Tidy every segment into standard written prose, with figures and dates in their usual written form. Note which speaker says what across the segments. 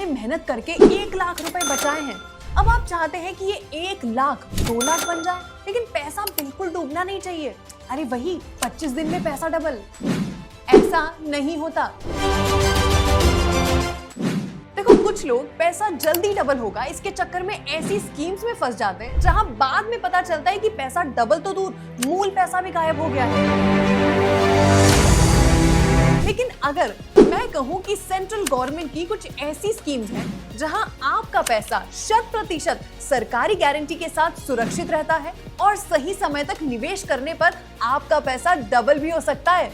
Speaker 1: आपने मेहनत करके 1 लाख रुपए बचाए हैं। अब आप चाहते हैं कि ये 1 लाख 2 लाख बन जाए, लेकिन पैसा बिल्कुल डूबना नहीं चाहिए। अरे वही 25 दिन में पैसा डबल, ऐसा नहीं होता। देखो, कुछ लोग पैसा जल्दी डबल होगा इसके चक्कर में ऐसी स्कीम्स में फंस जाते हैं जहां बाद में पता चलता है कि पैसा डबल तो दूर, मूल पैसा भी गायब हो गया है। लेकिन अगर मैं कहूं कि सेंट्रल गवर्नमेंट की कुछ ऐसी स्कीम्स हैं जहां आपका पैसा 100% सरकारी गारंटी के साथ सुरक्षित रहता है और सही समय तक निवेश करने पर आपका पैसा डबल भी हो सकता है।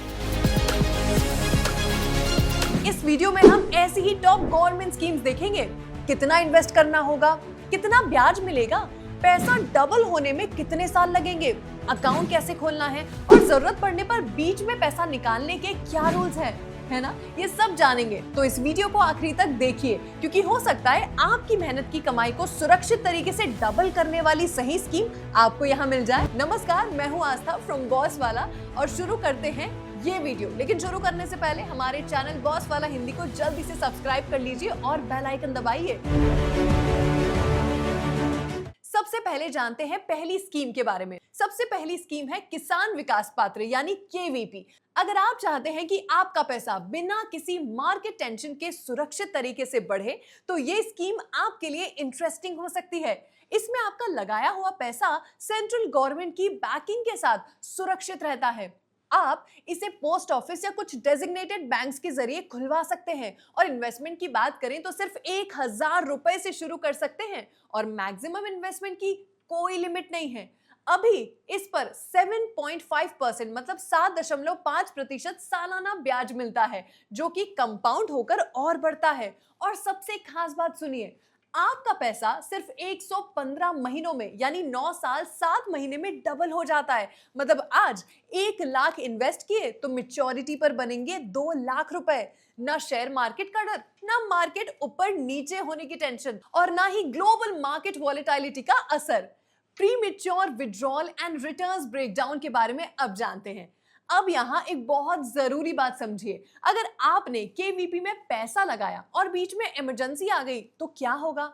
Speaker 1: इस वीडियो में हम ऐसी ही टॉप गवर्नमेंट स्कीम्स देखेंगे। कितना इन्वेस्ट करना होगा, कितना ब्याज मिलेगा, पैसा डबल होने में कितने साल लगेंगे, अकाउंट कैसे खोलना है और जरूरत पड़ने पर बीच में पैसा निकालने के क्या रूल्स हैं, है ना? ये सब जानेंगे, तो इस वीडियो को आखिरी तक देखिए, क्योंकि हो सकता है आपकी मेहनत की कमाई को सुरक्षित तरीके से डबल करने वाली सही स्कीम आपको यहाँ मिल जाए। नमस्कार, मैं हूँ आस्था फ्रॉम बॉस वाला और शुरू करते हैं ये वीडियो। लेकिन शुरू करने से पहले हमारे चैनल बॉस वाला हिंदी को जल्दी से सब्सक्राइब कर लीजिए और बेल आइकन दबाइए। सबसे पहले जानते हैं पहली स्कीम के बारे में। सबसे पहली स्कीम है किसान विकास पात्र यानी केवीपी। अगर आप चाहते हैं कि आपका पैसा बिना किसी मार्केट टेंशन के सुरक्षित तरीके से बढ़े, तो ये स्कीम आपके लिए इंटरेस्टिंग हो सकती है। इसमें आपका लगाया हुआ पैसा सेंट्रल गवर्नमेंट की बैकिंग के साथ सुरक्षित रहता है। आप इसे पोस्ट ऑफिस या कुछ डेजिग्नेटेड बैंक्स के जरिए खुलवा सकते हैं और इन्वेस्टमेंट की बात करें तो सिर्फ 1,000 रुपए से शुरू कर सकते हैं और मैक्सिमम इन्वेस्टमेंट की कोई लिमिट नहीं है। अभी इस पर 7.5% मतलब 7.5% सालाना ब्याज मिलता है, जो कि कंपाउंड होकर और बढ़ता है। और सबसे खास बात सुनिए, आपका पैसा सिर्फ 115 महीनों में यानी 9 साल 7 महीने में डबल हो जाता है। मतलब आज 1 लाख इन्वेस्ट किए तो मैच्योरिटी पर बनेंगे 2 लाख रुपए। ना शेयर मार्केट का डर, ना मार्केट ऊपर नीचे होने की टेंशन और ना ही ग्लोबल मार्केट वॉलेटिलिटी का असर। Premature withdrawal and returns breakdown के बारे में अब जानते हैं। अब यहाँ एक बहुत जरूरी बात समझिए, अगर आपने केवीपी में पैसा लगाया और बीच में इमरजेंसी आ गई तो क्या होगा?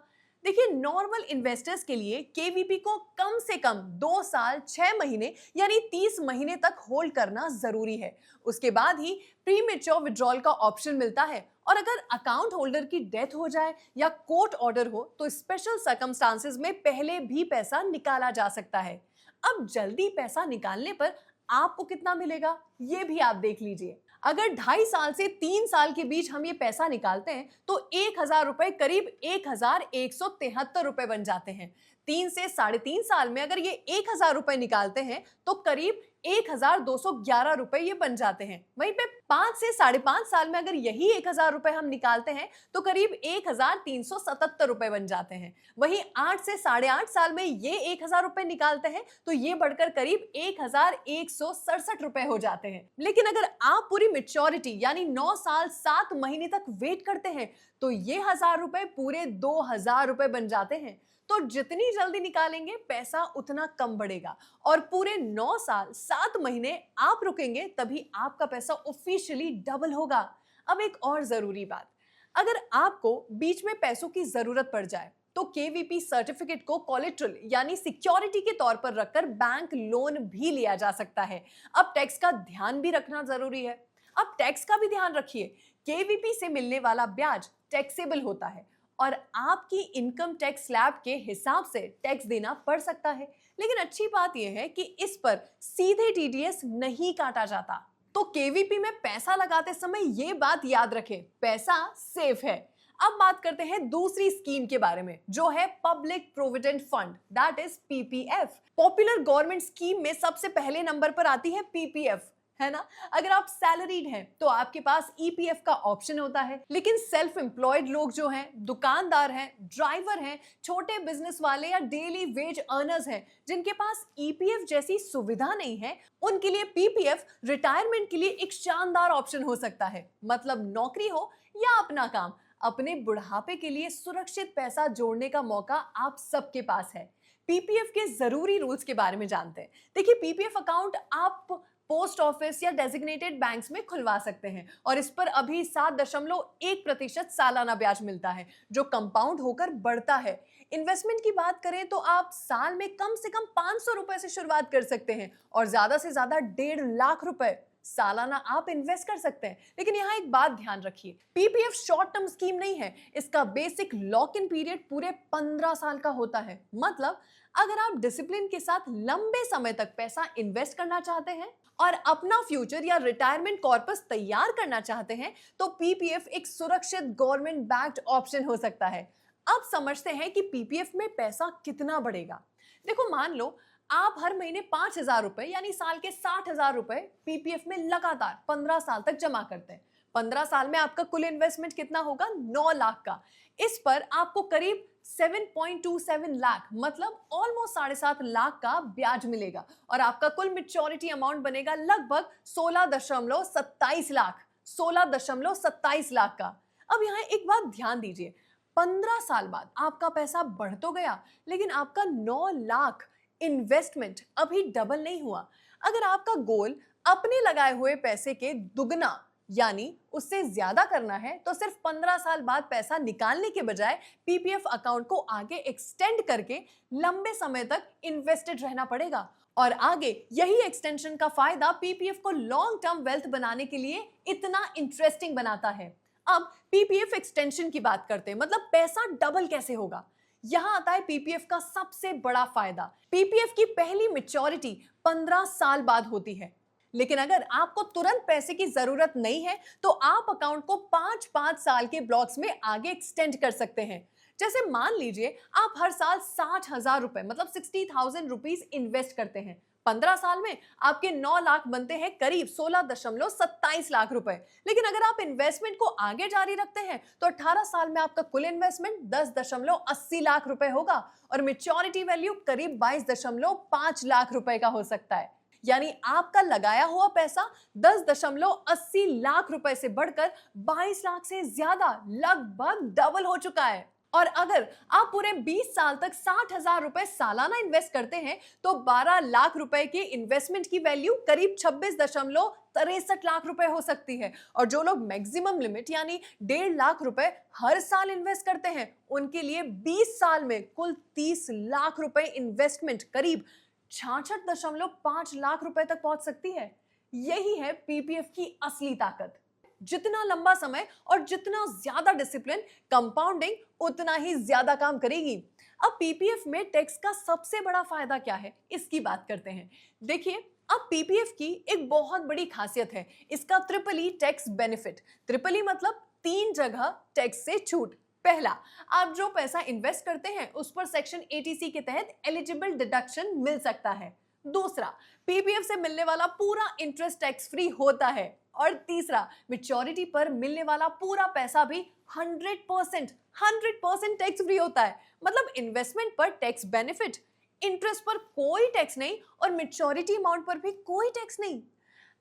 Speaker 1: देखिए, नॉर्मल इन्वेस्टर्स के लिए केवीपी को कम से कम 2 साल 6 महीने यानी 30 महीने तक होल्ड करना जरूरी है। उसके बाद ही प्रीमेच्योर विड्रॉल का ऑप्शन मिलता है और अगर अकाउंट होल्डर की डेथ हो जाए या कोर्ट ऑर्डर हो तो स्पेशल सर्कमस्टांसेस में पहले भी पैसा निकाला जा सकता है। अब जल्दी पैसा निकालने पर आपको कितना मिलेगा ये भी आप देख लीजिए। अगर 2.5 साल से 3 साल के बीच हम ये पैसा निकालते हैं तो 1,000 रुपए करीब 1,173 रुपए बन जाते हैं। 3 से 3.5 साल में अगर ये 1,000 रुपए निकालते हैं तो करीब 1,211 रुपए ये बन जाते हैं। वहीं पे 5 से 5.5 साल में अगर यही 1,000 रुपए हम निकालते हैं तो करीब 1,377 रुपए बन जाते हैं। वहीं 8 से 8.5 साल में ये 1,000 रुपए निकालते हैं तो ये बढ़कर करीब 1,167 रुपए हो जाते हैं। लेकिन अगर आप पूरी मैच्योरिटी यानी 9 साल 7 महीने तक वेट करते हैं तो ये 1,000 रुपए पूरे 2,000 रुपए बन जाते हैं। तो जितनी जल्दी निकालेंगे पैसा उतना कम बढ़ेगा और पूरे 9 साल 7 महीने आप रुकेंगे तभी आपका पैसा ऑफिशियली डबल होगा। अब एक और जरूरी बात, अगर आपको बीच में पैसों की जरूरत पड़ जाए तो केवीपी सर्टिफिकेट को कोलेट्रल यानी सिक्योरिटी के तौर पर रखकर बैंक लोन भी लिया जा सकता है। अब टैक्स का ध्यान भी रखना जरूरी है। अब टैक्स का भी ध्यान रखिए, केवीपी से मिलने वाला ब्याज टैक्सेबल होता है और आपकी इनकम टैक्स स्लैब के हिसाब से टैक्स देना पड़ सकता है। लेकिन अच्छी बात यह है कि इस पर सीधे टीडीएस नहीं काटा जाता। तो केवीपी में पैसा लगाते समय ये बात याद रखें, पैसा सेफ है। अब बात करते हैं दूसरी स्कीम के बारे में, जो है public provident fund, that is PPF. Popular government scheme में सबसे पहले नंबर पर आती है पीपीएफ, है ना? अगर आप सैलरीड हैं तो आपके पास ईपीएफ का ऑप्शन होता है, लेकिन सेल्फ एम्प्लॉयड लोग जो हैं, दुकानदार हैं, ड्राइवर हैं, छोटे बिजनेस वाले या डेली वेज अर्नर्स हैं, जिनके पास ईपीएफ जैसी सुविधा नहीं है, उनके लिए पीपीएफ रिटायरमेंट के लिए एक शानदार ऑप्शन हो सकता है। मतलब नौकरी हो या अपना काम, अपने बुढ़ापे के लिए सुरक्षित पैसा जोड़ने का मौका आप सबके पास है। पीपीएफ के जरूरी रूल्स के बारे में जानते हैं। देखिए, पीपीएफ अकाउंट आप पोस्ट ऑफिस या डेजिग्नेटेड बैंक्स में खुलवा सकते हैं और इस पर अभी 7.1% सालाना ब्याज मिलता है जो कंपाउंड होकर बढ़ता है। इन्वेस्टमेंट की बात करें तो आप साल में कम से कम 500 रुपए से शुरुआत कर सकते हैं और ज्यादा से ज्यादा 1.5 लाख रुपए सालाना आप इन्वेस्ट कर सकते हैं। लेकिन यहाँ एक बात ध्यान रखिए, पीपीएफ शॉर्ट टर्म स्कीम नहीं है। इसका बेसिक लॉक इन पीरियड पूरे 15 साल का होता है। मतलब अगर आप डिसिप्लिन के साथ लंबे समय तक पैसा इन्वेस्ट करना चाहते हैं और अपना फ्यूचर या रिटायरमेंट कॉर्पस तैयार करना चाहते हैं तो पीपीएफ एक सुरक्षित गवर्नमेंट बैक्ड ऑप्शन हो सकता है। अब समझते हैं कि पीपीएफ में पैसा कितना बढ़ेगा। देखो, मान लो आप हर महीने 5,000 रुपए यानी साल के 60,000 रुपए पीपीएफ में लगातार 15 साल तक जमा करते हैं। 15 साल में आपका कुल इन्वेस्टमेंट कितना होगा? 9 लाख का। इस पर आपको करीब 7.27 लाख मतलब ऑलमोस्ट 7.5 लाख का ब्याज मिलेगा और आपका कुल मैच्योरिटी अमाउंट बनेगा लगभग 16.27 लाख 16.27 लाख का। अब यहाँ एक बात ध्यान दीजिए, 15 साल बाद आपका पैसा बढ़ तो गया लेकिन आपका 9 लाख इन्वेस्टमेंट अभी डबल नहीं हुआ। अगर आपका गोल अपने लगाए हुए पैसे के दुगना यानी उससे ज्यादा करना है तो सिर्फ 15 साल बाद पैसा निकालने के बजाय पीपीएफ अकाउंट को आगे एक्सटेंड करके लंबे समय तक इन्वेस्टेड रहना पड़ेगा और आगे यही एक्सटेंशन का फायदा पीपीएफ को लॉन्ग टर्म वेल्थ बनाने के लिए इतना इंटरेस्टिंग बनाता है। अब पीपीएफ एक्सटेंशन की बात करते हैं, मतलब पैसा डबल कैसे होगा। यहां आता है पीपीएफ का सबसे बड़ा फायदा। पीपीएफ की पहली मैच्योरिटी 15 साल बाद होती है, लेकिन अगर आपको तुरंत पैसे की जरूरत नहीं है तो आप अकाउंट को 5-5 साल के ब्लॉक्स में आगे एक्सटेंड कर सकते हैं। जैसे मान लीजिए आप हर साल 60,000 रुपए मतलब 60,000 रुपीज इन्वेस्ट करते हैं। 15 साल में आपके 9 लाख बनते हैं करीब 16.27 लाख रुपए। लेकिन अगर आप इन्वेस्टमेंट को आगे जारी रखते हैं तो 18 साल में आपका कुल इन्वेस्टमेंट 10.80 लाख रुपए होगा और मैच्योरिटी वैल्यू करीब 22.5 लाख रुपए का हो सकता है। यानी आपका लगाया हुआ पैसा 10.80 लाख रुपए से बढ़कर 22 लाख से ज्यादा लगभग डबल हो चुका है। और अगर आप पूरे 20 साल तक 60,000 रुपए सालाना इन्वेस्ट करते हैं तो 12 लाख रुपए के इन्वेस्टमेंट की वैल्यू करीब 26.63 लाख रुपए हो सकती है। और जो लोग मैक्सिमम लिमिट यानी 1.5 लाख रुपए हर साल इन्वेस्ट करते हैं उनके लिए 20 साल में कुल 30 लाख रुपए इन्वेस्टमेंट करीब 66.5 लाख रुपए तक पहुंच सकती है। यही है पीपीएफ की असली ताकत। जितना लंबा समय और जितना ज्यादा डिसिप्लिन, कंपाउंडिंग उतना ही ज्यादा काम करेगी। अब पीपीएफ में टैक्स का सबसे बड़ा फायदा क्या है, इसकी बात करते हैं। देखिए, अब पीपीएफ की एक बहुत बड़ी खासियत है इसका triple E tax benefit. Triple E मतलब 3 जगह टैक्स से छूट। पहला, आप जो पैसा इन्वेस्ट करते हैं उस पर सेक्शन 80C के तहत एलिजिबल डिडक्शन मिल सकता है। दूसरा, पीपीएफ से मिलने वाला पूरा इंटरेस्ट टैक्स फ्री होता है। और तीसरा, मैच्योरिटी पर मिलने वाला पूरा पैसा भी 100% टैक्स फ्री होता है। मतलब इन्वेस्टमेंट पर टैक्स बेनिफिट, इंटरेस्ट पर कोई टैक्स नहीं और मैच्योरिटी अमाउंट पर भी कोई टैक्स नहीं।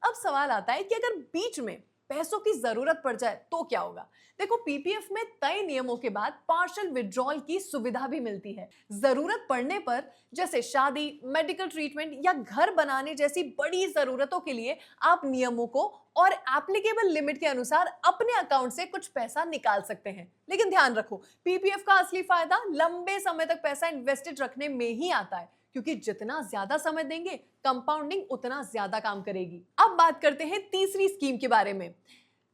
Speaker 1: अब सवाल आता है कि अगर बीच में पैसों की जरूरत पड़ जाए तो क्या होगा। देखो, पीपीएफ में तय नियमों के बाद पार्शियल विड्रॉल की सुविधा भी मिलती है। जरूरत पड़ने पर, जैसे शादी, मेडिकल ट्रीटमेंट या घर बनाने जैसी बड़ी जरूरतों के लिए आप नियमों को और एप्लीकेबल लिमिट के अनुसार अपने अकाउंट से कुछ पैसा निकाल सकते हैं। लेकिन ध्यान रखो, पीपीएफ का असली फायदा लंबे समय तक पैसा इन्वेस्टेड रखने में ही आता है, क्योंकि जितना ज्यादा समय देंगे कंपाउंडिंग उतना ज्यादा काम करेगी। अब बात करते हैं तीसरी स्कीम के बारे में।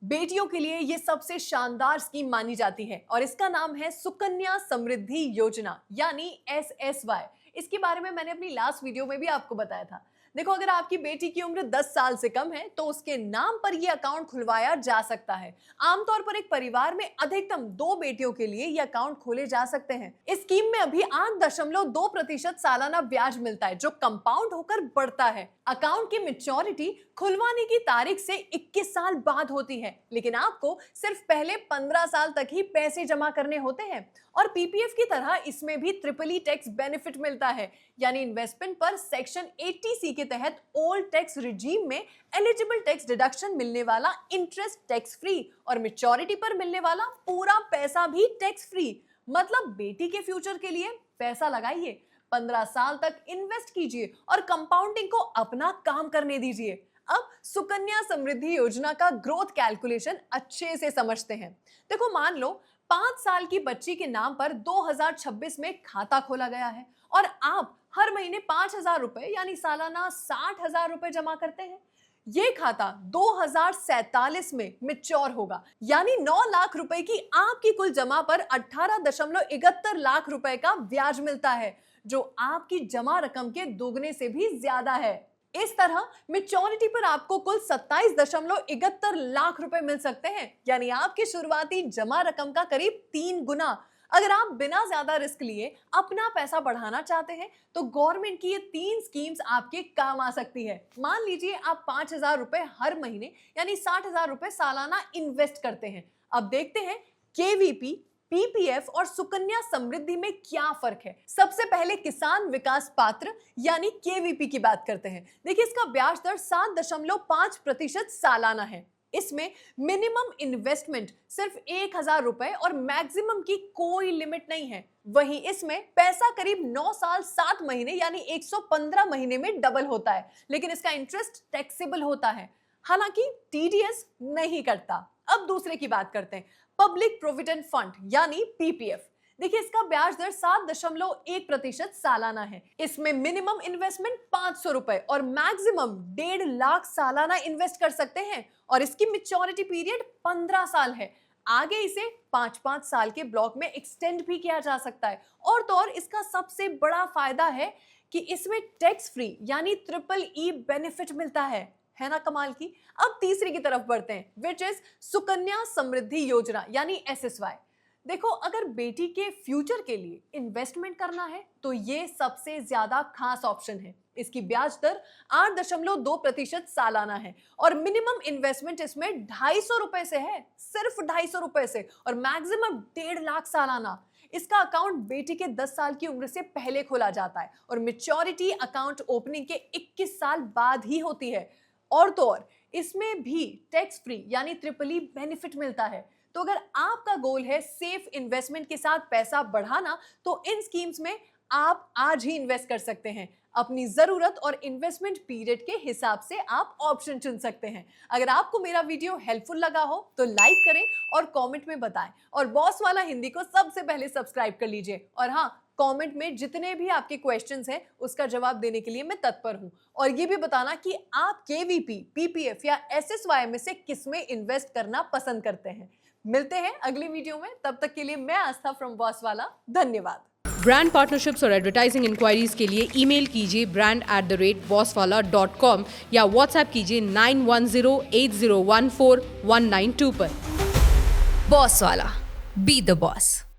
Speaker 1: बेटियों के लिए यह सबसे शानदार स्कीम मानी जाती है और इसका नाम है सुकन्या समृद्धि योजना यानी SSY। इसके बारे में मैंने अपनी लास्ट वीडियो में भी आपको बताया था। देखो, अगर आपकी बेटी की उम्र 10 साल से कम है तो उसके नाम पर यह अकाउंट खुलवाया जा सकता है। आमतौर पर एक परिवार में अधिकतम 2 बेटियों के लिए यह अकाउंट खोले जा सकते हैं। इस स्कीम में अभी 8.2% सालाना ब्याज मिलता है जो कंपाउंड होकर बढ़ता है। अकाउंट की मैच्योरिटी खुलवाने की तारीख से 21 साल बाद होती है, लेकिन आपको सिर्फ पहले 15 साल तक ही पैसे जमा करने होते हैं। और पीपीएफ की तरह इसमें भी ट्रिपल ई टैक्स बेनिफिट मिलता है, यानी इन्वेस्टमेंट पर सेक्शन 80C के तहत ओल्ड टैक्स रिजीम में एलिजिबल टैक्स डिडक्शन मिलने वाला इंटरेस्ट टैक्स फ्री और मैच्योरिटी पर मिलने वाला पूरा पैसा भी टैक्स फ्री। मतलब बेटी के फ्यूचर के लिए पैसा लगाइए, 15 साल तक इन्वेस्ट कीजिए और कंपाउंडिंग को अपना काम करने दीजिए। अब सुकन्या समृद्धि योजना का ग्रोथ कैलकुलेशन अच्छे से समझते हैं। देखो, मान लो 5 साल की बच्ची के नाम पर 2026 में खाता खोला गया है और आप हर महीने 5,000 रुपए यानी सालाना 60,000 रुपए जमा करते हैं। ये खाता 2047 में मैच्योर होगा, यानी 9 लाख रुपए की आपकी कुल जमा पर 18.71 लाख रुपए का ब्याज मिलता है, जो आपकी जमा रकम के दोगुने से भी ज्यादा है। इस तरह मैच्योरिटी पर आपको कुल 27.71 लाख रुपए मिल सकते हैं, यानी आपकी शुरुआती जमा रकम का करीब 3 गुना। अगर आप बिना ज्यादा रिस्क लिए अपना पैसा बढ़ाना चाहते हैं तो गवर्नमेंट की ये 3 स्कीम्स आपके काम आ सकती है। मान लीजिए आप 5,000 रुपए हर महीने यानी 60,000 रुपए सालाना इन्वेस्ट करते हैं। अब देखते हैं केवीपी, पीपीएफ और सुकन्या समृद्धि में क्या फर्क है। सबसे पहले किसान विकास पात्र यानी केवीपी की बात करते हैं। देखिए, इसका ब्याज दर 7.5% सालाना है। इसमें मिनिमम इन्वेस्टमेंट सिर्फ 1,000 रुपए और मैक्सिमम की कोई लिमिट नहीं है। वहीं इसमें पैसा करीब 9 साल 7 महीने यानी 115 महीने में डबल होता है, लेकिन इसका इंटरेस्ट टैक्सेबल होता है, हालांकि टीडीएस नहीं करता। अब दूसरे की बात करते हैं, पब्लिक प्रोविडेंट फंड यानी पीपीएफ। देखिए, इसका ब्याज दर 7.1% सालाना है। इसमें मिनिमम इन्वेस्टमेंट 500 रुपए और मैक्सिमम 1.5 लाख सालाना इन्वेस्ट कर सकते हैं और इसकी मैच्योरिटी पीरियड 15 साल है। आगे इसे 5-5 साल के ब्लॉक में एक्सटेंड भी किया जा सकता है। और तो और इसका सबसे बड़ा फायदा है कि इसमें टैक्स फ्री यानी EEE बेनिफिट मिलता है ना कमाल की। अब तीसरी की तरफ बढ़ते हैं, विच इज सुकन्या समृद्धि योजना यानी SSY। देखो, अगर बेटी के फ्यूचर के लिए इन्वेस्टमेंट करना है तो ये सबसे ज्यादा खास ऑप्शन है। इसकी ब्याज दर 8.2% सालाना है और मिनिमम इन्वेस्टमेंट इसमें 250 रुपए से है, सिर्फ 250 रुपए से, और मैक्सिमम 1.5 लाख सालाना। इसका अकाउंट बेटी के 10 साल की उम्र से पहले खोला जाता है और मैच्योरिटी अकाउंट ओपनिंग के 21 साल बाद ही होती है। और तो और इसमें भी टैक्स फ्री यानी EEE बेनिफिट मिलता है। तो अगर आपका गोल है सेफ इन्वेस्टमेंट के साथ पैसा बढ़ाना तो इन स्कीम्स में आप आज ही इन्वेस्ट कर सकते हैं। अपनी जरूरत और इन्वेस्टमेंट पीरियड के हिसाब से आप ऑप्शन चुन सकते हैं। अगर आपको मेरा वीडियो हेल्पफुल लगा हो तो लाइक करें और कमेंट में बताएं, और बॉस वाला हिंदी को सबसे पहले सब्सक्राइब कर लीजिए। और हाँ, कमेंट में जितने भी आपके क्वेश्चंस हैं उसका जवाब देने के लिए मैं तत्पर हूं। और ये भी बताना कि आप केवीपी, पीपीएफ या SSY में से किसमें इन्वेस्ट करना पसंद करते हैं। मिलते हैं अगली वीडियो में, तब तक के लिए मैं आस्था फ्रॉम बॉस वाला। धन्यवाद।
Speaker 2: ब्रांड पार्टनरशिप्स और एडवर्टाइजिंग इंक्वायरीज के लिए ईमेल कीजिए brand@bosswala.com या व्हाट्सएप कीजिए 9108014192 पर।
Speaker 3: बॉस वाला, बी द बॉस।